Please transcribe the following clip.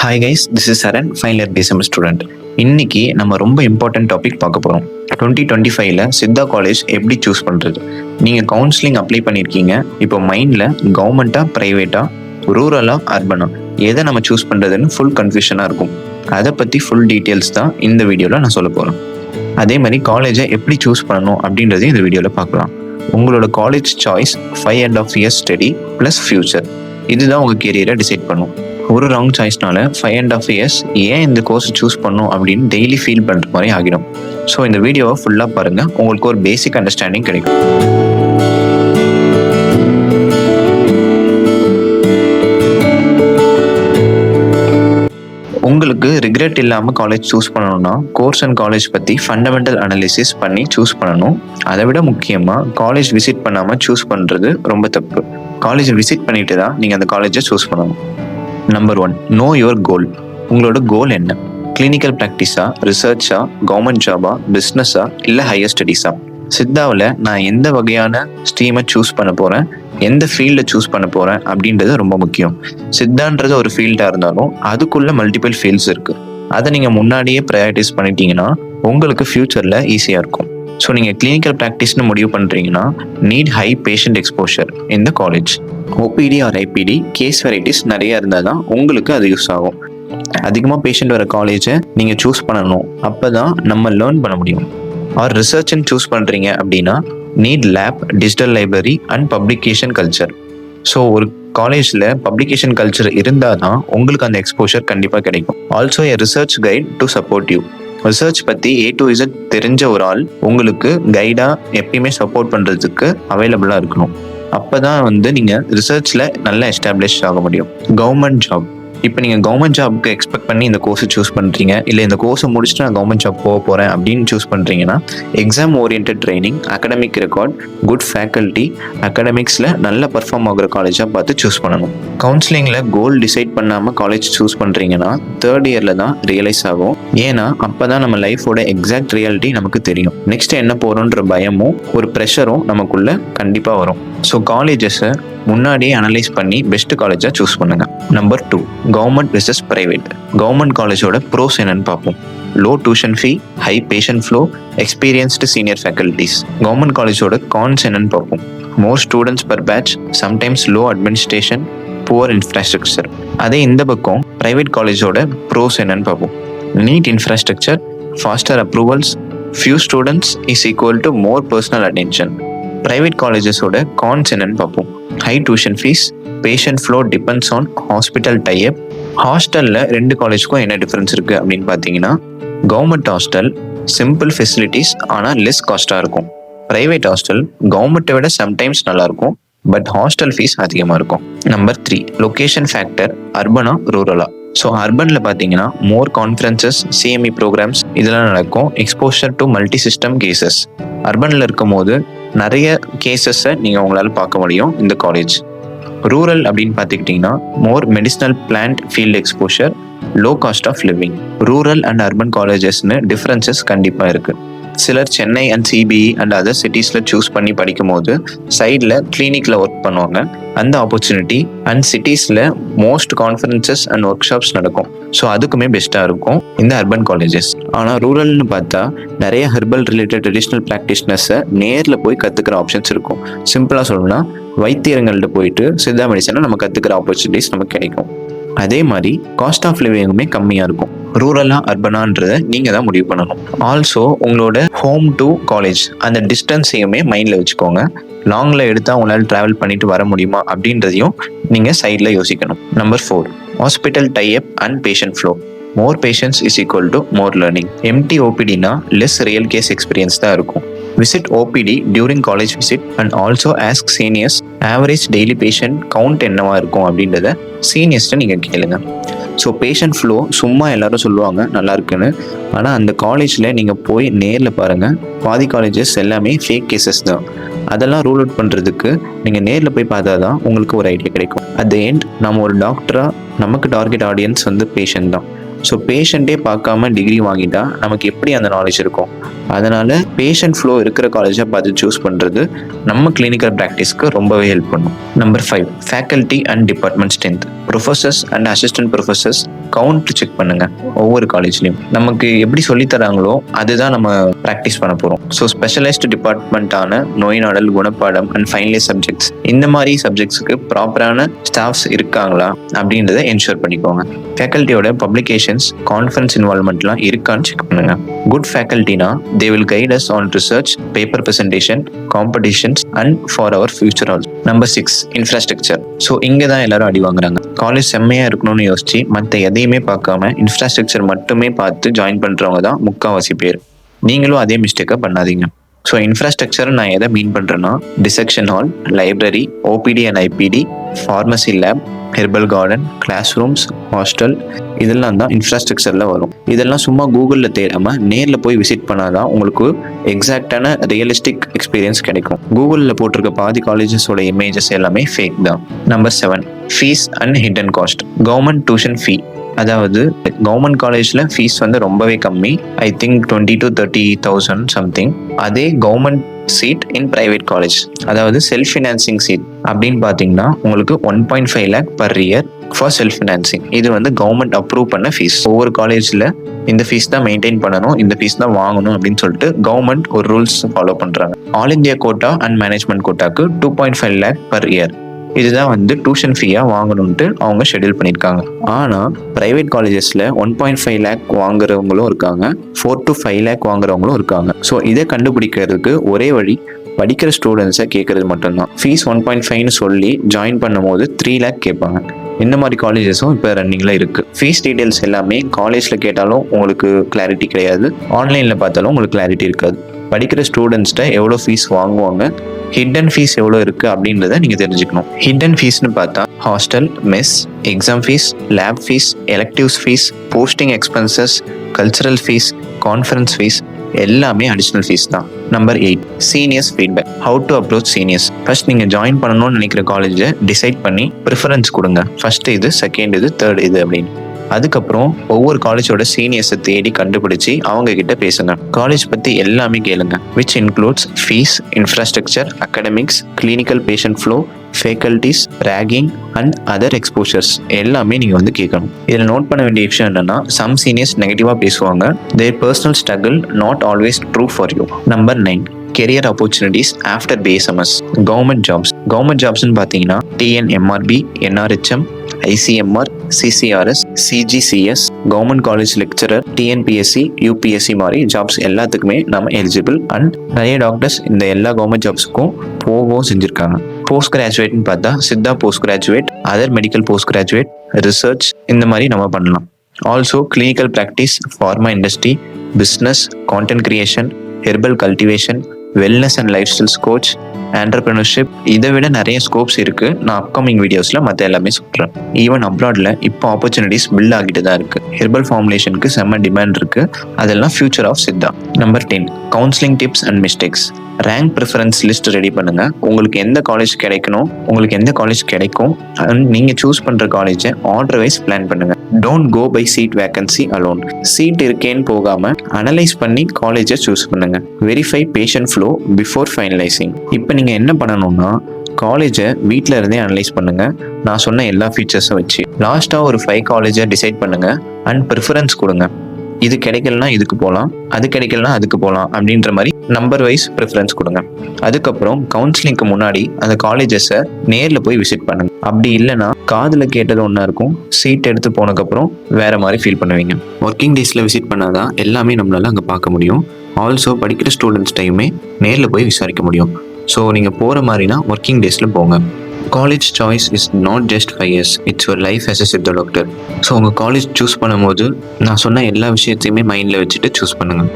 Hi guys, this is Saran, final year BSM student. இன்னைக்கு நம்ம ரொம்ப இம்பார்ட்டன்ட் டாபிக் பார்க்க போகிறோம். 2025 சித்தா காலேஜ் எப்படி சூஸ் பண்ணுறது. நீங்கள் கவுன்சிலிங் அப்ளை பண்ணியிருக்கீங்க. இப்போ மைண்டில் கவர்மெண்ட்டாக, ப்ரைவேட்டாக, ரூரலாக, அர்பனா எதை நம்ம சூஸ் பண்ணுறதுன்னு ஃபுல் கன்ஃபியூஷனாக இருக்கும். அதை பற்றி ஃபுல் டீட்டெயில்ஸ் தான் இந்த வீடியோவில் நான் சொல்ல போகிறேன். அதே மாதிரி காலேஜை எப்படி சூஸ் பண்ணணும் அப்படின்றதையும் இந்த வீடியோவில் பார்க்கலாம். உங்களோட college choice 5.5 years study plus future, இதுதான் உங்கள் கெரியரை டிசைட் பண்ணும். ஒரு ராங் சாய்ஸ்னால 5.5 years ஏன் இந்த கோர்ஸ் சூஸ் பண்ணும் அப்படின்னு டெய்லி ஃபீல் பண்ணுற மாதிரி ஆகிடும். ஸோ இந்த வீடியோவை ஃபுல்லாக பாருங்கள், உங்களுக்கு ஒரு பேசிக் அண்டர்ஸ்டாண்டிங் கிடைக்கும். உங்களுக்கு ரிக்ரெட் இல்லாமல் காலேஜ் சூஸ் பண்ணணும்னா கோர்ஸ் அண்ட் காலேஜ் பற்றி ஃபண்டமெண்டல் அனாலிசிஸ் பண்ணி சூஸ் பண்ணணும். அதை விட முக்கியமாக காலேஜ் விசிட் பண்ணாமல் சூஸ் பண்ணுறது ரொம்ப தப்பு. காலேஜை விசிட் பண்ணிட்டு தான் நீங்கள் அந்த காலேஜை சூஸ் பண்ணணும். Number 1, no your goal. உங்களோட கோல் என்ன? கிளினிக்கல் ப்ராக்டிஸா, ரிசர்ச்சா, கவர்மெண்ட் ஜாபா, பிஸ்னஸா, இல்லை ஹையர் ஸ்டடீஸா? சித்தாவில் நான் எந்த வகையான ஸ்ட்ரீமை சூஸ் பண்ண போகிறேன், எந்த ஃபீல்டை சூஸ் பண்ண போகிறேன் அப்படின்றது ரொம்ப முக்கியம். சித்தான்றது ஒரு ஃபீல்டாக இருந்தாலும் அதுக்குள்ளே மல்டிபிள் ஃபீல்ட்ஸ் இருக்குது. அதை நீங்கள் முன்னாடியே ப்ரையாரிட்டைஸ் பண்ணிட்டீங்கன்னா உங்களுக்கு ஃப்யூச்சரில் ஈஸியாக இருக்கும். ஸோ நீங்கள் கிளினிக்கல் ப்ராக்டிஸ்னு முடிவு பண்ணுறீங்கன்னா நீட் ஹை பேஷண்ட் எக்ஸ்போஷர் இந்த college. OPD or IPD case varieties நிறையா இருந்தால் தான் உங்களுக்கு அது யூஸ் ஆகும். அதிகமாக பேஷண்ட் வர காலேஜை நீங்கள் சூஸ் பண்ணணும், அப்போ தான் நம்ம லேர்ன் பண்ண முடியும். ஆர் ரிசர்ச்ன்னு சூஸ் பண்ணுறீங்க அப்படின்னா need lab, digital library and publication culture. So ஒரு காலேஜில் பப்ளிகேஷன் கல்ச்சர் இருந்தால் தான் உங்களுக்கு அந்த எக்ஸ்போஷர் கண்டிப்பாக கிடைக்கும். Also a research guide to support you. Research பற்றி A to Z தெரிஞ்ச ஒரு ஆள் உங்களுக்கு கைடாக எப்பயுமே சப்போர்ட் பண்ணுறதுக்கு அவைலபிளாக இருக்கணும். அப்போ தான் நீங்கள் ரிசர்ச்சில் நல்லா எஸ்டாப்ளிஷ் ஆக முடியும். Government job. இப்போ நீங்கள் கவர்மெண்ட் ஜாப்க்கு எக்ஸ்பெக்ட் பண்ணி இந்த கோர்ஸை சூஸ் பண்ணுறீங்க, இல்லை இந்த கோர்ஸை முடிச்சுட்டு நான் கவர்மெண்ட் ஜாப் போக போகிறேன் அப்படின்னு சூஸ் பண்ணுறீங்கன்னா exam oriented training, academic record, good faculty, அகடமிக்ஸில் நல்லா பர்ஃபார்ம் ஆகிற காலேஜாக பார்த்து சூஸ் பண்ணணும். கவுன்சிலிங்கில் கோல் டிசைட் பண்ணாமல் காலேஜ் சூஸ் பண்ணுறீங்கன்னா 3rd இயரில் தான் ரியலைஸ் ஆகும். ஏன்னா அப்போ தான் நம்ம லைஃபோட எக்ஸாக்ட் ரியாலிட்டி நமக்கு தெரியும். நெக்ஸ்ட் என்ன போகிறோன்ற பயமும் ஒரு ப்ரெஷரும் நமக்குள்ளே கண்டிப்பாக வரும். ஸோ காலேஜஸை முன்னாடியே அனலைஸ் பண்ணி பெஸ்ட் காலேஜாக சூஸ் பண்ணுங்க. Number 2, government versus private. Government காலேஜோட ப்ரோஸ் என்னன்னு பார்ப்போம். Low tuition fee, high patient flow, experienced senior faculties. Government காலேஜோட கான்ஸ் என்னன்னு பார்ப்போம். More students per batch, sometimes low administration, poor infrastructure. அதே இந்த பக்கம் பிரைவேட் காலேஜோட ப்ரோஸ் என்னன்னு பார்ப்போம். Neat infrastructure, faster approvals, few students is equal to more personal attention. Private காலேஜஸோட கான்ஸ் என்னன்னு பார்ப்போம். High tuition fees, patient flow depends on hospital type. ஹாஸ்டலில் 2 காலேஜுக்கும் என்ன டிஃப்ரென்ஸ் இருக்குது அப்படின்னு பார்த்தீங்கன்னா, கவர்மெண்ட் ஹாஸ்டல் சிம்பிள் ஃபெசிலிட்டிஸ் ஆனால் லெஸ் காஸ்ட்டாக இருக்கும். ப்ரைவேட் ஹாஸ்டல் கவர்மெண்ட்டை விட சம்டைம்ஸ் நல்லாயிருக்கும், பட் ஹாஸ்டல் ஃபீஸ் அதிகமாக இருக்கும். நம்பர் 3, லொக்கேஷன் ஃபேக்டர், அர்பனா ரூரலா. ஸோ அர்பனில் பார்த்தீங்கன்னா மோர் கான்ஃபரன்சஸ், CME ப்ரோக்ராம்ஸ் இதெல்லாம் நடக்கும். Exposure to multi system cases. அர்பனில் இருக்கும் போது நிறைய கேசஸை நீங்கள் உங்களால் பார்க்க முடியும் இந்த காலேஜ். ரூரல் அப்படின்னு பார்த்துக்கிட்டிங்கன்னா more medicinal plant field exposure, low cost of living. Rural and urban காலேஜஸ்னு டிஃப்ரென்சஸ் கண்டிப்பாக இருக்குது. சிலர் Chennai and CBE and other சிட்டிஸில் சூஸ் பண்ணி படிக்கும் போது சைடில் கிளினிக்கில் ஒர்க் பண்ணுவாங்க. அந்த ஆப்பர்ச்சுனிட்டி அண்ட் சிட்டிஸில் most conferences and workshops நடக்கும். ஸோ அதுக்குமே பெஸ்ட்டாக இருக்கும் இந்த அர்பன் காலேஜஸ். ஆனால் ரூரல்னு பார்த்தா நிறைய ஹெர்பல் ரிலேட்டட் ட்ரெடிஷ்னல் ப்ராக்டிஷனர்ஸை நேரில் போய் கற்றுக்கிற ஆப்ஷன்ஸ் இருக்கும். சிம்பிளாக சொல்லணும்னா வைத்தியர்கள்ட்ட போயிட்டு சித்தா மெடிசனை நம்ம கற்றுக்கிற ஆப்பர்ச்சுனிட்டிஸ் நமக்கு கிடைக்கும். அதே மாதிரி காஸ்ட் ஆஃப் லிவிங்குமே கம்மியாக இருக்கும். ரூரலாக அர்பனான்றதை நீங்கள் தான் முடிவு பண்ணணும். ஆல்சோ உங்களோட ஹோம் டு காலேஜ் அந்த டிஸ்டன்ஸையுமே மைண்டில் வச்சுக்கோங்க. லாங்கில் எடுத்தால் உங்களால் ட்ராவல் பண்ணிட்டு வர முடியுமா அப்படின்றதையும் நீங்கள் சைடில் யோசிக்கணும். Number 4, hospital type and patient flow. More patients is equal to more learning. Empty ஓபிடினா லெஸ் ரியல் கேஸ் எக்ஸ்பீரியன்ஸ் தான் இருக்கும். Visit OPD during college visit and also ask seniors average daily patient count என்னவா இருக்கும் அப்படின்றத சீனியர்ஸ்ட்டை நீங்கள் கேளுங்க. So patient flow சும்மா எல்லாரும் சொல்லுவாங்க நல்லா இருக்குன்னு, ஆனால் அந்த காலேஜில் நீங்கள் போய் நேரில் பாருங்கள். பாதி காலேஜஸ் எல்லாமே ஃபேக் கேசஸ் தான். அதெல்லாம் ரூல் அவுட் பண்ணுறதுக்கு நீங்கள் நேரில் போய் பார்த்தா தான் உங்களுக்கு ஒரு ஐடியா கிடைக்கும். அட் த எண்ட் நம்ம ஒரு டாக்டராக நமக்கு டார்கெட் ஆடியன்ஸ் பேஷண்ட் தான். ஸோ பேஷண்ட்டே பார்க்காம டிகிரி வாங்கிட்டா நமக்கு எப்படி அந்த நாலேஜ் இருக்கும்? அதனால் பேஷண்ட் ஃப்ளோ இருக்கிற காலேஜாக பார்த்து சூஸ் பண்ணுறது நம்ம கிளினிக்கல் ப்ராக்டிஸ்க்கு ரொம்பவே ஹெல்ப் பண்ணும். Number 5, faculty and department strength. Professors and assistant professors count check பண்ணுங்கள். ஒவ்வொரு காலேஜ்லேயும் நமக்கு எப்படி சொல்லித்தராங்களோ அதுதான் நம்ம ப்ராக்டிஸ் பண்ண போகிறோம். ஸோ ஸ்பெஷலைஸ்டு டிபார்ட்மெண்ட்டான நோய் நாடல், குணப்பாடம் அண்ட் ஃபைனலைஸ் சப்ஜெக்ட்ஸ், இந்த மாதிரி சப்ஜெக்ட்ஸுக்கு ப்ராப்பரான ஸ்டாஃப்ஸ் இருக்காங்களா அப்படின்றத என்ஷூர் பண்ணிக்கோங்க. ஃபேக்கல்ட்டியோட பப்ளிகேஷன்ஸ், கான்ஃபரன்ஸ் இன்வால்மெண்ட்லாம் இருக்கான்னு செக் பண்ணுங்க. குட் ஃபேக்கல்ட்டினா they will guide us on research, paper presentation, competitions and for our future also. Number 6, infrastructure. So இங்கே தான் எல்லாரும் அடி வாங்குறாங்க. காலேஜ் செம்மையாக இருக்கணும்னு யோசிச்சு மற்ற எதையுமே பார்க்காம இன்ஃப்ராஸ்ட்ரக்சர் மட்டுமே பார்த்து ஜாயின் பண்ணுறவங்க தான் முக்கால்வாசி பேர். நீங்களும் அதே மிஸ்டேக்கை பண்ணாதீங்க. ஸோ இன்ஃப்ராஸ்ட்ரக்சர் நான் எதை மீன் பண்ணுறேன்னா, dissection hall, library, OPD and IPD, pharmacy lab, herbal garden, classrooms, hostel, இதெல்லாம் தான் இன்ஃப்ராஸ்ட்ரக்சரில் வரும். இதெல்லாம் சும்மா கூகுளில் தேடாமல் நேரில் போய் விசிட் பண்ணாதான் உங்களுக்கு எக்ஸாக்டான ரியலிஸ்டிக் எக்ஸ்பீரியன்ஸ் கிடைக்கும். கூகுளில் போட்டிருக்க பாதி காலேஜஸோட இமேஜஸ் எல்லாமே ஃபேக் தான். Number 7, fees and hidden cost. Government tuition fee, அதாவது கவர்மெண்ட் காலேஜில் ஃபீஸ் வந்து ரொம்பவே கம்மி. I think 20,000 to 30,000 something. அதே government seat in private college, அதாவது செல்ஃப் ஃபினான்சிங் சீட் அப்படின்னு பார்த்தீங்கன்னா உங்களுக்கு 1.5 lakh per year for self financing. இது வந்து கவர்மெண்ட் அப்ரூவ் பண்ண ஃபீஸ். ஒவ்வொரு காலேஜில் இந்த ஃபீஸ் தான் மெயின்டைன் பண்ணணும், இந்த ஃபீஸ் தான் வாங்கணும் அப்படின்னு சொல்லிட்டு கவர்மெண்ட் ஒரு ரூல்ஸ் ஃபாலோ பண்ணுறாங்க. All India quota and management கோட்டாக்கு 2.5 lakh per year. இதுதான் வந்து டியூஷன் ஃபீயாக வாங்கணும்ட்டு அவங்க ஷெட்யூல் பண்ணியிருக்காங்க. ஆனால் ப்ரைவேட் காலேஜஸில் 1.5 lakh வாங்குறவங்களும் இருக்காங்க, 4 to 5 lakh வாங்குறவங்களும் இருக்காங்க. ஸோ இதை கண்டுபிடிக்கிறதுக்கு ஒரே வழி படிக்கிற ஸ்டூடெண்ட்ஸை கேட்கறது மட்டும்தான். ஃபீஸ் 1.5ன்னு சொல்லி ஜாயின் பண்ணும் போது 3 lakh கேட்பாங்க. இந்த மாதிரி காலேஜஸும் இப்போ ரன்னிங்கில் இருக்குது. ஃபீஸ் டீட்டெயில்ஸ் எல்லாமே காலேஜில் கேட்டாலும் உங்களுக்கு கிளாரிட்டி கிடையாது, ஆன்லைனில் பார்த்தாலும் உங்களுக்கு கிளாரிட்டி இருக்காது. படிக்கிற ஸ்டூடெண்ட்ஸ்கிட்ட எவ்வளோ ஃபீஸ் வாங்குவாங்க, ஹிடன் ஃபீஸ் எவ்வளோ இருக்குது அப்படின்றத நீங்கள் தெரிஞ்சுக்கணும். ஹிடன் ஃபீஸ்னு பார்த்தா hostel, mess, exam fees, lab fees, electives fees, posting expenses, cultural fees, conference fees எல்லாமே அடிஷ்னல் ஃபீஸ் தான். Number 8, seniors feedback. How to approach seniors. First நீங்கள் ஜாயின் பண்ணணும்னு நினைக்கிற காலேஜை டிசைட் பண்ணி ப்ரிஃபரன்ஸ் கொடுங்க. ஃபர்ஸ்ட் இது, செகண்ட் இது, தேர்ட் இது அப்படின்னு. அதுக்கப்புறம் ஒவ்வொரு காலேஜோட சீனியர்ஸை தேடி கண்டுபிடிச்சி அவங்க கிட்ட பேசுங்க. காலேஜ் பற்றி எல்லாமே கேளுங்க, which includes fees, infrastructure, academics, clinical patient flow, faculties, ragging and other exposures எல்லாமே நீங்கள் வந்து கேட்கணும். இதில் நோட் பண்ண வேண்டிய விஷயம் என்னன்னா, சம் சீனியர்ஸ் நெகட்டிவாக பேசுவாங்க. Their personal struggle not always true for you. Number 9, career opportunities after BSMS. Government jobs. Government ஜாப்ஸ்ன்னு பார்த்தீங்கன்னா TNMRB, NRHM, ICMR, CCRS, CGCS, government college lecturer, TNPSC, UPSC மாதிரி ஜாப்ஸ் எல்லாத்துக்குமே நம்ம எலிஜிபிள். அண்ட் நிறைய doctors இந்த எல்லா கவர்மெண்ட் ஜாப்ஸுக்கும் போகவும் செஞ்சுருக்காங்க. போஸ்ட் கிராஜுவேட்னு பார்த்தா Siddha post graduate, other medical post graduate, research, இந்த மாதிரி நம்ம பண்ணலாம். Also clinical practice, pharma industry, business, content creation, herbal cultivation, wellness and life styles coach, entrepreneurship, இதை விட நிறைய ஸ்கோப்ஸ் இருக்குது. நான் அப்கமிங் வீடியோஸில் மற்ற எல்லாமே சொல்கிறேன். ஈவன் அப்ராடில் இப்போ ஆப்பர்ச்சுனிட்டிஸ் பில்ட் ஆகிட்டு தான் இருக்குது. ஹெர்பல் ஃபார்முலேஷனுக்கு செம்ம டிமாண்ட் இருக்குது. அதெல்லாம் future of Siddha. Number 10, counselling tips and mistakes. Rank preference list ready பண்ணுங்கள். உங்களுக்கு எந்த காலேஜ் கிடைக்கணும், உங்களுக்கு எந்த காலேஜ் கிடைக்கும், அண்ட் நீங்கள் சூஸ் பண்ணுற காலேஜை ஆர்டர் வைஸ் பிளான் பண்ணுங்கள். Don't go by seat vacancy alone. Seat இருக்கேன்னு போகாமல் அனலைஸ் பண்ணி காலேஜை சூஸ் பண்ணுங்கள். Verify patient flow before finalising. இப்போ நீங்கள் என்ன பண்ணணும்னா, காலேஜை வீட்டில் இருந்தே அனலைஸ் பண்ணுங்கள். நான் சொன்ன எல்லா ஃபீச்சர்ஸும் வச்சு லாஸ்ட்டாக ஒரு 5 காலேஜை டிசைட் பண்ணுங்கள் அண்ட் ப்ரிஃபரன்ஸ் கொடுங்க. இது கிடைக்கலனா இதுக்கு போகலாம், அது கிடைக்கலனா அதுக்கு போகலாம் அப்படின்ற மாதிரி நம்பர் வைஸ் ப்ரிஃபரன்ஸ் கொடுங்க. அதுக்கப்புறம் கவுன்சிலிங்க்கு முன்னாடி அந்த காலேஜஸை நேரில் போய் விசிட் பண்ணுங்க. அப்படி இல்லைன்னா காதில் கேட்டது ஒன்றா இருக்கும், சீட் எடுத்து போனதுக்கப்புறம் வேற மாதிரி ஃபீல் பண்ணுவீங்க. ஒர்க்கிங் டேஸில் விசிட் பண்ணாதான் எல்லாமே நம்மளால அங்கே பார்க்க முடியும். ஆல்சோ படிக்கிற ஸ்டூடெண்ட்ஸ் டைமே நேரில் போய் விசாரிக்க முடியும். ஸோ நீங்கள் போகிற மாதிரினா ஒர்க்கிங் டேஸில் போங்க. College choice is not just 5 years, it's your life as a Siddha doctor. So உங்கள் காலேஜ் சூஸ் பண்ணும்போது நான் சொன்ன எல்லா விஷயத்தையுமே மைண்டில் வச்சுட்டு சூஸ் பண்ணுங்கள்.